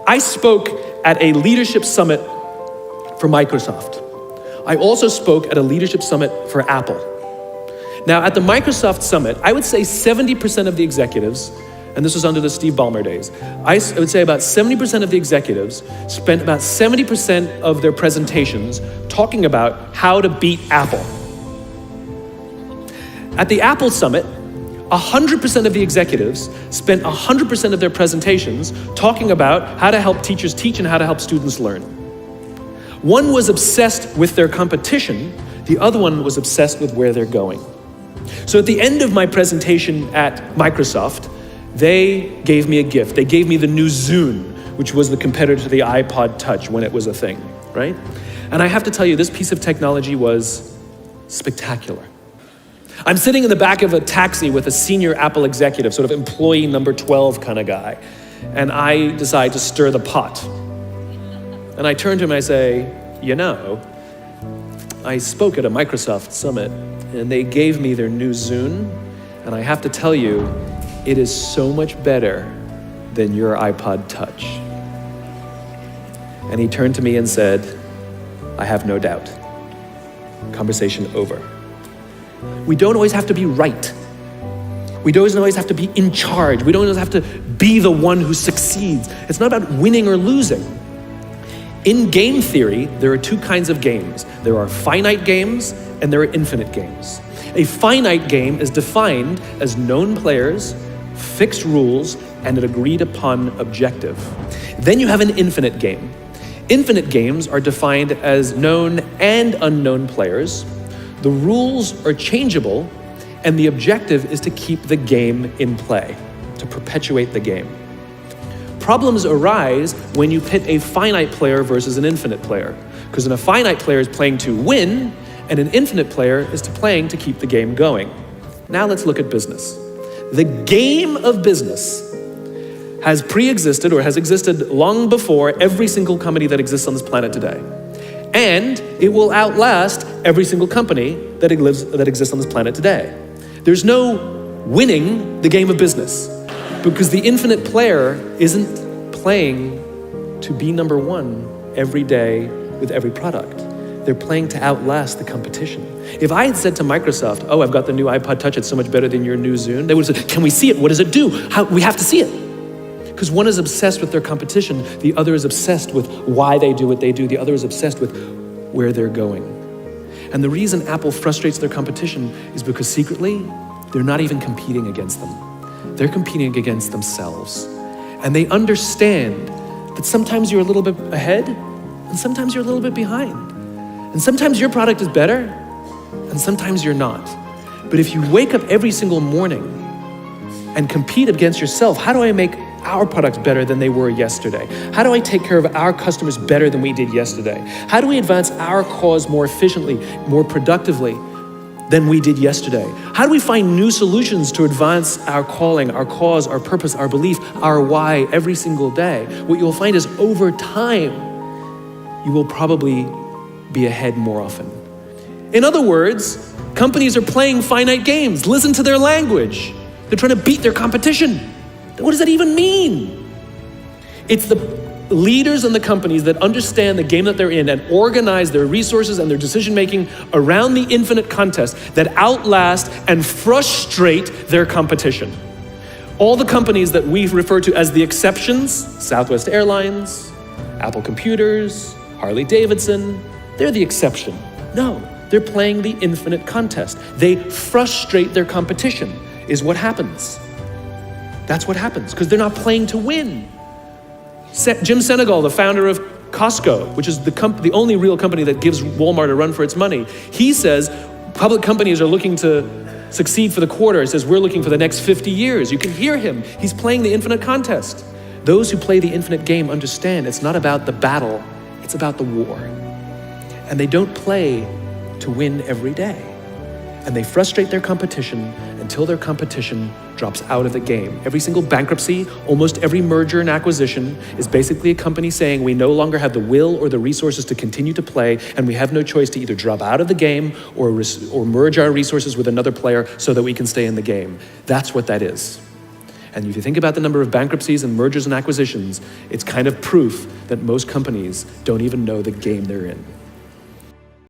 I spoke at a leadership summit for Microsoft. I also spoke at a leadership summit for Apple. Now, at the Microsoft summit, I would say 70% of the executives, and this was under the Steve Ballmer days, I would say about 70% of the executives spent about 70% of their presentations talking about how to beat Apple. At the Apple summit, 100% of the executives spent 100% of their presentations talking about how to help teachers teach and how to help students learn. One was obsessed with their competition, the other one was obsessed with where they're going. So at the end of my presentation at Microsoft, they gave me a gift. They gave me the new Zune, which was the competitor to the iPod Touch when it was a thing, right? And I have to tell you, this piece of technology was spectacular. I'm sitting in the back of a taxi with a senior Apple executive, sort of employee number 12 kind of guy, and I decide to stir the pot. And I turn to him and I say, you know, I spoke at a Microsoft summit and they gave me their new Zune, and I have to tell you, it is so much better than your iPod Touch. And he turned to me and said, I have no doubt. Conversation over. We don't always have to be right. We don't always have to be in charge. We don't always have to be the one who succeeds. It's not about winning or losing. In game theory, there are two kinds of games. There are finite games and there are infinite games. A finite game is defined as known players, fixed rules, and an agreed upon objective. Then you have an infinite game. Infinite games are defined as known and unknown players. The rules are changeable, and the objective is to keep the game in play, to perpetuate the game. Problems arise when you pit a finite player versus an infinite player, because a finite player is playing to win, and an infinite player is playing to keep the game going. Now let's look at business. The game of business has pre-existed or has existed long before every single company that exists on this planet today. And it will outlast every single company that exists on this planet today. There's no winning the game of business because the infinite player isn't playing to be number one every day with every product. They're playing to outlast the competition. If I had said to Microsoft, oh, I've got the new iPod Touch, it's so much better than your new Zune, they would have said, can we see it? What does it do? We have to see it. Because one is obsessed with their competition, the other is obsessed with why they do what they do, the other is obsessed with where they're going. And the reason Apple frustrates their competition is because secretly, they're not even competing against them. They're competing against themselves. And they understand that sometimes you're a little bit ahead, and sometimes you're a little bit behind. And sometimes your product is better, and sometimes you're not. But if you wake up every single morning and compete against yourself, how do I make our products better than they were yesterday? How do I take care of our customers better than we did yesterday? How do we advance our cause more efficiently, more productively than we did yesterday? How do we find new solutions to advance our calling, our cause, our purpose, our belief, our why every single day? What you'll find is over time, you will probably be ahead more often. In other words, companies are playing finite games. Listen to their language. They're trying to beat their competition. What does that even mean? It's the leaders and the companies that understand the game that they're in and organize their resources and their decision-making around the infinite contest that outlast and frustrate their competition. All the companies that we refer to as the exceptions, Southwest Airlines, Apple Computers, Harley Davidson, they're the exception. No, they're playing the infinite contest. They frustrate their competition, is what happens. That's what happens, because they're not playing to win. Jim Senegal, the founder of Costco, which is the only real company that gives Walmart a run for its money, he says public companies are looking to succeed for the quarter. He says, we're looking for the next 50 years. You can hear him. He's playing the infinite contest. Those who play the infinite game understand it's not about the battle, it's about the war. And they don't play to win every day. And they frustrate their competition until their competition drops out of the game. Every single bankruptcy, almost every merger and acquisition is basically a company saying we no longer have the will or the resources to continue to play, and we have no choice to either drop out of the game or merge our resources with another player so that we can stay in the game. That's what that is. And if you think about the number of bankruptcies and mergers and acquisitions, it's kind of proof that most companies don't even know the game they're in.